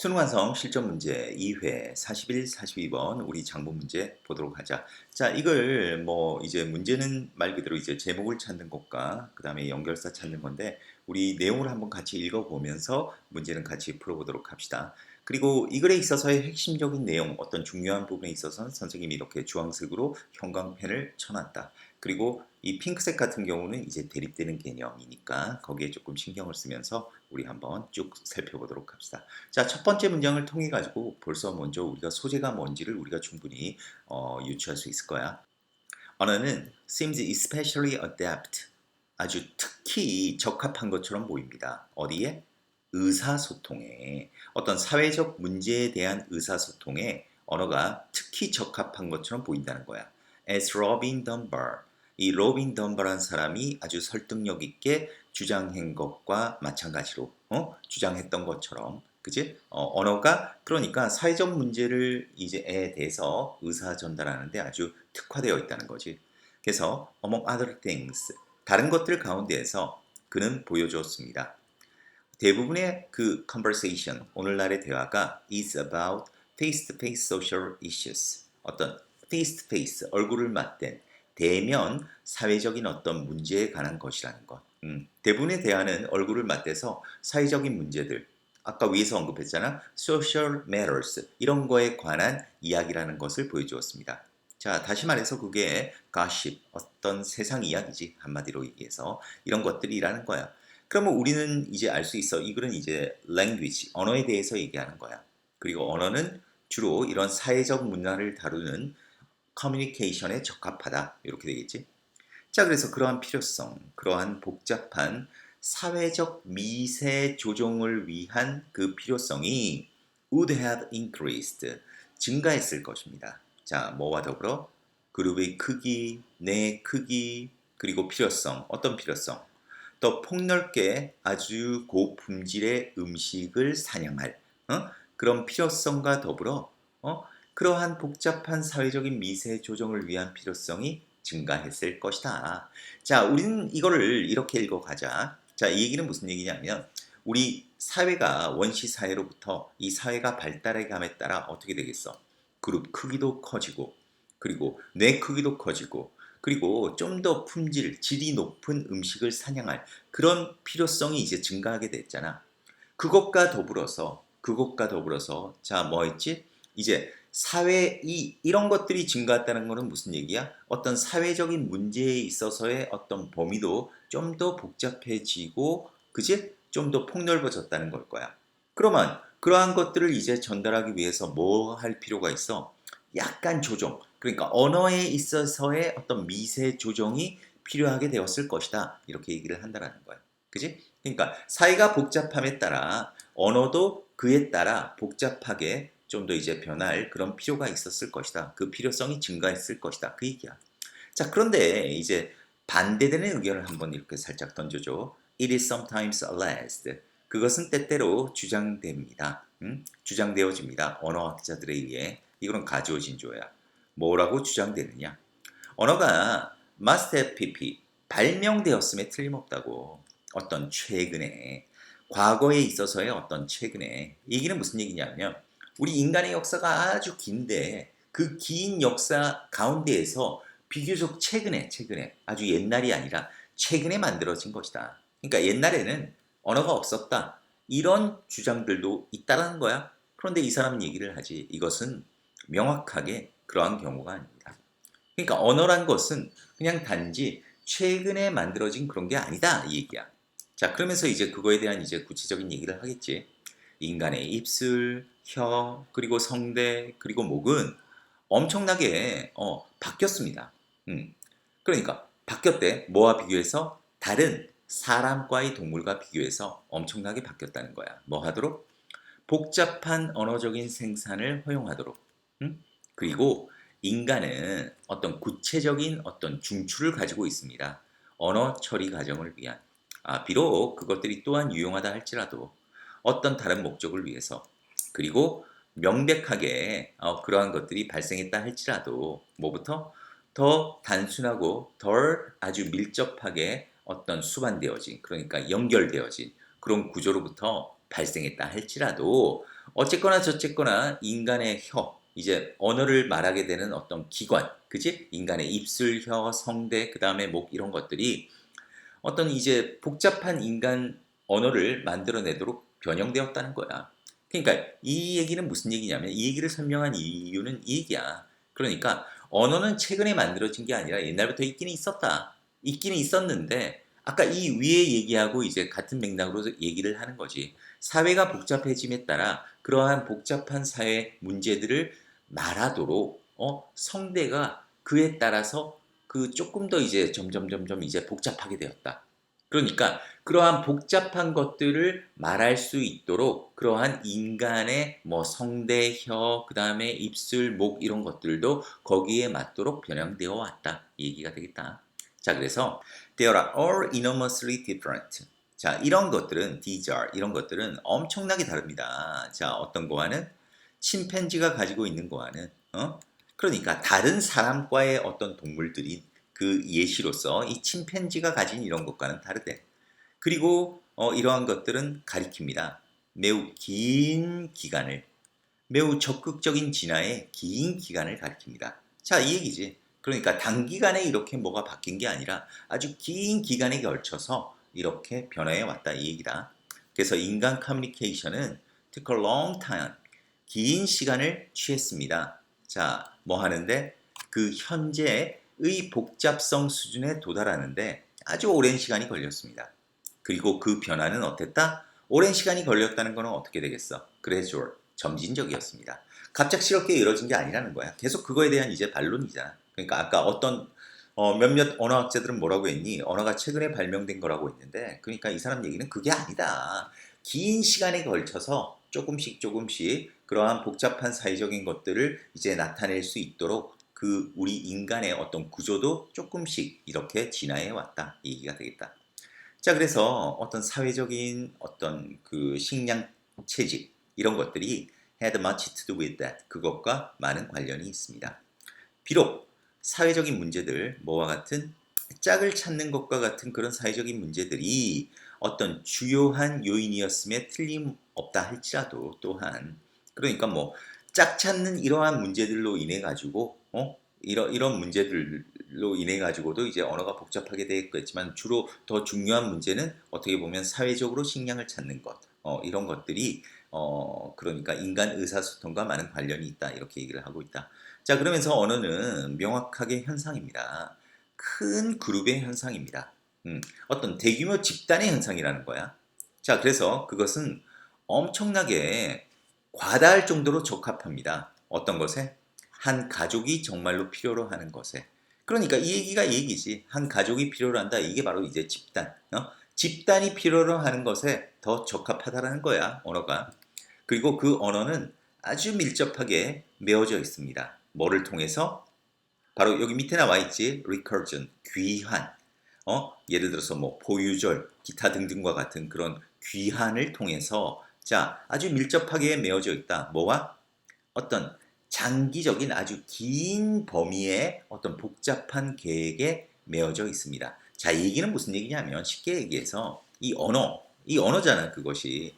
수능 완성 실전 문제 2회 41, 42번 우리 장문 문제 보도록 하자. 자, 이걸 이제 문제는 말 그대로 이제 제목을 찾는 것과 그다음에 연결사 찾는 건데 우리 내용을 한번 같이 읽어보면서 문제는 같이 풀어보도록 합시다. 그리고 이 글에 있어서의 핵심적인 내용, 어떤 중요한 부분에 있어서는 선생님이 이렇게 주황색으로 형광펜을 쳐놨다. 그리고 이 핑크색 같은 경우는 이제 대립되는 개념이니까 거기에 조금 신경을 쓰면서 우리 한번 쭉 살펴보도록 합시다. 자, 첫 번째 문장을 통해 가지고 벌써 먼저 우리가 소재가 뭔지를 우리가 충분히 유추할 수 있을 거야. 언어는 seems especially adept, 아주 특히 적합한 것처럼 보입니다. 어디에? 의사소통에. 어떤 사회적 문제에 대한 의사소통에 언어가 특히 적합한 것처럼 보인다는 거야. As Robin Dunbar, 이 로빈 덤버란 사람이 아주 설득력 있게 주장한 것과 마찬가지로 주장했던 것처럼, 그지? 언어가 그러니까 사회적 문제를 이제에 대해서 의사 전달하는데 아주 특화되어 있다는 거지. 그래서 among other things, 다른 것들 가운데에서 그는 보여주었습니다. 대부분의 그 conversation, 오늘날의 대화가 is about face-to-face social issues. 어떤 face-to-face, 얼굴을 맞댄 대면 사회적인 어떤 문제에 관한 것이라는 것. 대부분의 대화는 얼굴을 맞대서 사회적인 문제들, 아까 위에서 언급했잖아. social matters, 이런 거에 관한 이야기라는 것을 보여주었습니다. 자, 다시 말해서 그게 gossip, 어떤 세상 이야기지. 한마디로 얘기해서 이런 것들이라는 거야. 그러면 우리는 이제 알 수 있어. 이 글은 이제 language, 언어에 대해서 얘기하는 거야. 그리고 언어는 주로 이런 사회적 문화를 다루는 커뮤니케이션에 적합하다. 이렇게 되겠지. 자, 그래서 그러한 필요성, 그러한 복잡한 사회적 미세 조정을 위한 그 필요성이 would have increased, 증가했을 것입니다. 자, 뭐와 더불어 그룹의 크기, 내 크기, 그리고 필요성, 어떤 필요성? 또 폭넓게 아주 고품질의 음식을 사냥할 그런 필요성과 더불어 그러한 복잡한 사회적인 미세 조정을 위한 필요성이 증가했을 것이다. 자, 우리는 이거를 이렇게 읽어가자. 자, 이 얘기는 무슨 얘기냐면 우리 사회가 원시 사회로부터 이 사회가 발달해감에 따라 어떻게 되겠어? 그룹 크기도 커지고 그리고 뇌 크기도 커지고 그리고 좀 더 품질, 질이 높은 음식을 사냥할 그런 필요성이 이제 증가하게 됐잖아. 그것과 더불어서 자, 뭐 했지? 이제 사회 이런 것들이 증가했다는 것은 무슨 얘기야? 어떤 사회적인 문제에 있어서의 어떤 범위도 좀 더 복잡해지고, 그지? 좀 더 폭넓어졌다는 걸 거야. 그러면 그러한 것들을 이제 전달하기 위해서 뭐 할 필요가 있어? 약간 조정. 그러니까 언어에 있어서의 어떤 미세 조정이 필요하게 되었을 것이다. 이렇게 얘기를 한다는 거야. 그지? 그러니까 사회가 복잡함에 따라 언어도 그에 따라 복잡하게 좀 더 이제 변할 그런 필요가 있었을 것이다. 그 필요성이 증가했을 것이다. 그 얘기야. 자, 그런데 이제 반대되는 의견을 한번 이렇게 살짝 던져줘. It is sometimes alleged. 그것은 때때로 주장됩니다. 주장되어집니다. 언어학자들에 의해. 이거는 가지워진 조야. 뭐라고 주장되느냐? 언어가 must have pp, 발명되었음에 틀림없다고. 어떤 최근에, 과거에 있어서의 어떤 최근에. 이 얘기는 무슨 얘기냐면 우리 인간의 역사가 아주 긴데 그 긴 역사 가운데에서 비교적 최근에 아주 옛날이 아니라 최근에 만들어진 것이다. 그러니까 옛날에는 언어가 없었다. 이런 주장들도 있다라는 거야. 그런데 이 사람은 얘기를 하지. 이것은 명확하게 그러한 경우가 아닙니다. 그러니까 언어란 것은 그냥 단지 최근에 만들어진 그런 게 아니다 이 얘기야. 자, 그러면서 이제 그거에 대한 이제 구체적인 얘기를 하겠지. 인간의 입술, 혀, 그리고 성대, 그리고 목은 엄청나게 바뀌었습니다. 그러니까 바뀌었대. 뭐와 비교해서? 다른 사람과의 동물과 비교해서 엄청나게 바뀌었다는 거야. 뭐 하도록? 복잡한 언어적인 생산을 허용하도록. 그리고 인간은 어떤 구체적인 어떤 중추를 가지고 있습니다. 언어 처리 과정을 위한. 비록 그것들이 또한 유용하다 할지라도 어떤 다른 목적을 위해서. 그리고 명백하게 그러한 것들이 발생했다 할지라도 뭐부터 더 단순하고 덜 아주 밀접하게 어떤 수반되어진, 그러니까 연결되어진 그런 구조로부터 발생했다 할지라도 어쨌거나 저쨌거나 인간의 혀, 이제 언어를 말하게 되는 어떤 기관, 그지? 인간의 입술, 혀, 성대, 그 다음에 목 이런 것들이 어떤 이제 복잡한 인간 언어를 만들어내도록 변형되었다는 거야. 그러니까 이 얘기는 무슨 얘기냐면 이 얘기를 설명한 이유는 이 얘기야. 그러니까 언어는 최근에 만들어진 게 아니라 옛날부터 있기는 있었다. 있기는 있었는데 아까 이 위에 얘기하고 이제 같은 맥락으로 얘기를 하는 거지. 사회가 복잡해짐에 따라 그러한 복잡한 사회 문제들을 말하도록 성대가 그에 따라서 그 조금 더 이제 점점 이제 복잡하게 되었다. 그러니까 그러한 복잡한 것들을 말할 수 있도록 그러한 인간의 뭐 성대, 혀, 그 다음에 입술, 목 이런 것들도 거기에 맞도록 변형되어 왔다. 이 얘기가 되겠다. 자, 그래서 They are all enormously different. 자, 이런 것들은 these are 이런 것들은 엄청나게 다릅니다. 자, 어떤 거와는 침팬지가 가지고 있는 거와는 그러니까 다른 사람과의 어떤 동물들이 그 예시로서 이 침팬지가 가진 이런 것과는 다르대. 그리고 이러한 것들은 가리킵니다. 매우 긴 기간을, 매우 적극적인 진화의 긴 기간을 가리킵니다. 자, 이 얘기지. 그러니까 단기간에 이렇게 뭐가 바뀐 게 아니라 아주 긴 기간에 걸쳐서 이렇게 변화해 왔다 이 얘기다. 그래서 인간 커뮤니케이션은 took a long time, 긴 시간을 취했습니다. 자, 뭐 하는데 그 현재의 복잡성 수준에 도달하는데 아주 오랜 시간이 걸렸습니다. 그리고 그 변화는 어땠다? 오랜 시간이 걸렸다는 것은 어떻게 되겠어? gradual, 점진적이었습니다. 갑작스럽게 이루어진 게 아니라는 거야. 계속 그거에 대한 이제 반론이잖아. 그러니까 아까 어떤 몇몇 언어학자들은 뭐라고 했니? 언어가 최근에 발명된 거라고 했는데 그러니까 이 사람 얘기는 그게 아니다. 긴 시간에 걸쳐서 조금씩 그러한 복잡한 사회적인 것들을 이제 나타낼 수 있도록 그 우리 인간의 어떤 구조도 조금씩 이렇게 진화해 왔다. 이 얘기가 되겠다. 자, 그래서 어떤 사회적인 어떤 그 식량 채집 이런 것들이 had much to do with that. 그것과 많은 관련이 있습니다. 비록 사회적인 문제들, 뭐와 같은 짝을 찾는 것과 같은 그런 사회적인 문제들이 어떤 주요한 요인이었음에 틀림없다 할지라도 또한 그러니까 뭐 짝 찾는 이러한 문제들로 인해 가지고 이런 문제들로 인해 가지고도 이제 언어가 복잡하게 되겠지만 주로 더 중요한 문제는 어떻게 보면 사회적으로 식량을 찾는 것 이런 것들이 그러니까 인간 의사소통과 많은 관련이 있다 이렇게 얘기를 하고 있다. 자, 그러면서 언어는 명확하게 현상입니다. 큰 그룹의 현상입니다. 어떤 대규모 집단의 현상이라는 거야. 자, 그래서 그것은 엄청나게 과다할 정도로 적합합니다. 어떤 것에? 한 가족이 정말로 필요로 하는 것에. 그러니까 이 얘기가 이 얘기지. 한 가족이 필요로 한다. 이게 바로 이제 집단. 집단이 필요로 하는 것에 더 적합하다라는 거야, 언어가. 그리고 그 언어는 아주 밀접하게 메어져 있습니다. 뭐를 통해서? 바로 여기 밑에 나와 있지. recursion, 귀환. 예를 들어서 뭐 포유절, 기타 등등과 같은 그런 귀환을 통해서 자, 아주 밀접하게 메어져 있다. 뭐와? 어떤 장기적인 아주 긴 범위의 어떤 복잡한 계획에 메어져 있습니다. 자, 이 얘기는 무슨 얘기냐면 쉽게 얘기해서 이 언어잖아, 그것이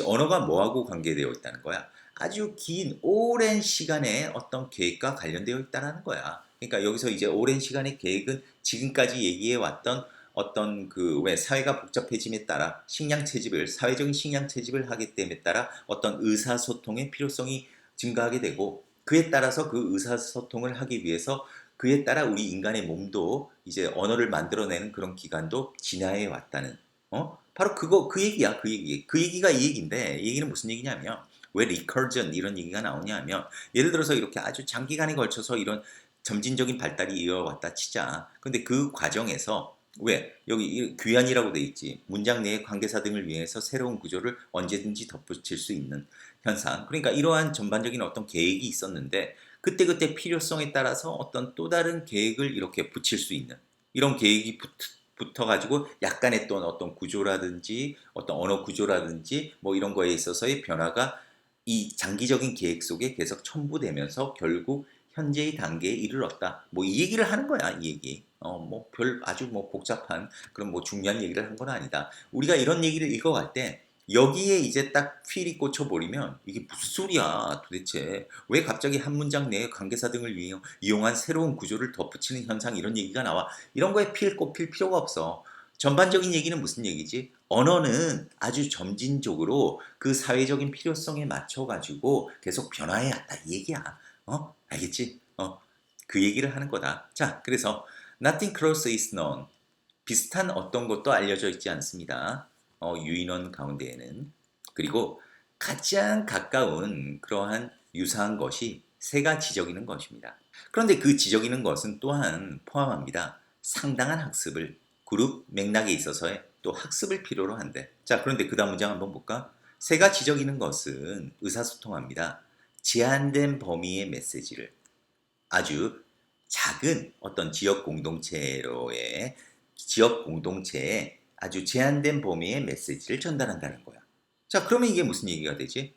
언어가 뭐하고 관계되어 있다는 거야. 아주 긴 오랜 시간의 어떤 계획과 관련되어 있다는 거야. 그러니까 여기서 이제 오랜 시간의 계획은 지금까지 얘기해 왔던 어떤 그 왜 사회가 복잡해짐에 따라 사회적인 식량 채집을 하기 때문에 따라 어떤 의사소통의 필요성이 증가하게 되고 그에 따라서 그 의사소통을 하기 위해서 그에 따라 우리 인간의 몸도 이제 언어를 만들어내는 그런 기간도 진화해 왔다는 바로 그 얘기야 그 얘기가 이 얘기인데 이 얘기는 무슨 얘기냐면 왜 리커전 이런 얘기가 나오냐면 예를 들어서 이렇게 아주 장기간에 걸쳐서 이런 점진적인 발달이 이어왔다 치자. 근데 그 과정에서 왜 여기 귀환이라고 돼 있지 문장 내의 관계사 등을 위해서 새로운 구조를 언제든지 덧붙일 수 있는 현상. 그러니까 이러한 전반적인 어떤 계획이 있었는데 그때그때 필요성에 따라서 어떤 또 다른 계획을 이렇게 붙일 수 있는 이런 계획이 붙어가지고 약간의 또 어떤 구조라든지 어떤 언어 구조라든지 뭐 이런 거에 있어서의 변화가 이 장기적인 계획 속에 계속 첨부되면서 결국 현재의 단계에 이르렀다. 뭐 이 얘기를 하는 거야, 이 얘기. 뭐 별 아주 뭐 복잡한 그런 뭐 중요한 얘기를 한 건 아니다. 우리가 이런 얘기를 읽어갈 때 여기에 이제 딱 필이 꽂혀버리면 이게 무슨 소리야 도대체 왜 갑자기 한 문장 내에 관계사 등을 이용한 새로운 구조를 덧붙이는 현상 이런 얘기가 나와. 이런 거에 필 꼽힐 필요가 없어. 전반적인 얘기는 무슨 얘기지? 언어는 아주 점진적으로 그 사회적인 필요성에 맞춰가지고 계속 변화해 왔다 이 얘기야. 알겠지? 그 얘기를 하는 거다. 자, 그래서 nothing close is known. 비슷한 어떤 것도 알려져 있지 않습니다. 유인원 가운데에는. 그리고 가장 가까운 그러한 유사한 것이 새가 지적이는 것입니다. 그런데 그 지적이는 것은 또한 포함합니다. 상당한 학습을 그룹 맥락에 있어서의 또 학습을 필요로 한대. 자, 그런데 그 다음 문장 한번 볼까? 새가 지적이는 것은 의사소통합니다. 제한된 범위의 메시지를 아주 작은 어떤 지역 공동체에 아주 제한된 범위의 메시지를 전달한다는 거야. 자, 그러면 이게 무슨 얘기가 되지?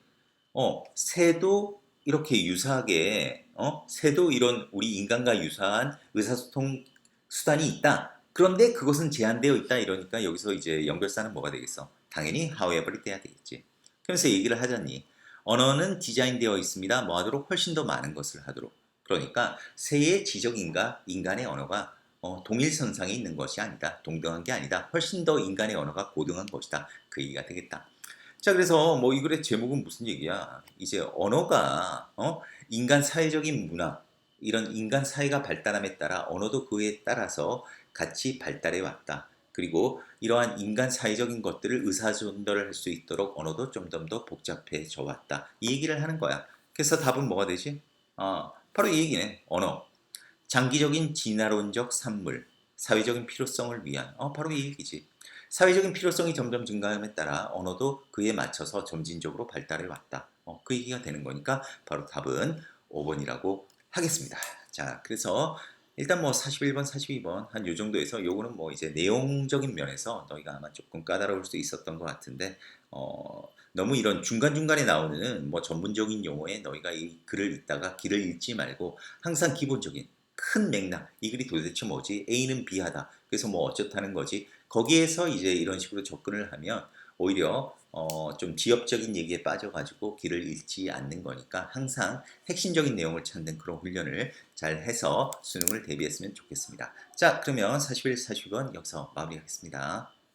새도 이렇게 유사하게, 새도 이런 우리 인간과 유사한 의사소통 수단이 있다. 그런데 그것은 제한되어 있다. 이러니까 여기서 이제 연결사는 뭐가 되겠어? 당연히 however이 돼야 되겠지. 그러면서 얘기를 하자니 언어는 디자인되어 있습니다. 뭐 하도록 훨씬 더 많은 것을 하도록. 그러니까 새의 지적인과 인간의 언어가 동일선상에 있는 것이 아니다. 동등한 게 아니다. 훨씬 더 인간의 언어가 고등한 것이다. 그 얘기가 되겠다. 자, 그래서 뭐 이 글의 제목은 무슨 얘기야? 이제 언어가 인간 사회적인 문화, 이런 인간 사회가 발달함에 따라 언어도 그에 따라서 같이 발달해 왔다. 그리고 이러한 인간 사회적인 것들을 의사전달을 할 수 있도록 언어도 좀 더 복잡해져 왔다. 이 얘기를 하는 거야. 그래서 답은 뭐가 되지? 바로 이 얘기네. 언어. 장기적인 진화론적 산물, 사회적인 필요성을 위한 바로 이 얘기지. 사회적인 필요성이 점점 증가함에 따라 언어도 그에 맞춰서 점진적으로 발달해 왔다. 그 얘기가 되는 거니까 바로 답은 5번이라고 하겠습니다. 자, 그래서 일단 뭐 41번, 42번 한 요 정도에서 요거는 뭐 이제 내용적인 면에서 너희가 아마 조금 까다로울 수 있었던 것 같은데 너무 이런 중간중간에 나오는 뭐 전문적인 용어에 너희가 이 글을 읽다가 길을 읽지 말고 항상 기본적인 큰 맥락, 이 글이 도대체 뭐지? A는 B하다. 그래서 뭐 어쩌다는 거지? 거기에서 이제 이런 식으로 접근을 하면 오히려 좀 지엽적인 얘기에 빠져가지고 길을 잃지 않는 거니까 항상 핵심적인 내용을 찾는 그런 훈련을 잘 해서 수능을 대비했으면 좋겠습니다. 자, 그러면 41, 40번 여기서 마무리하겠습니다.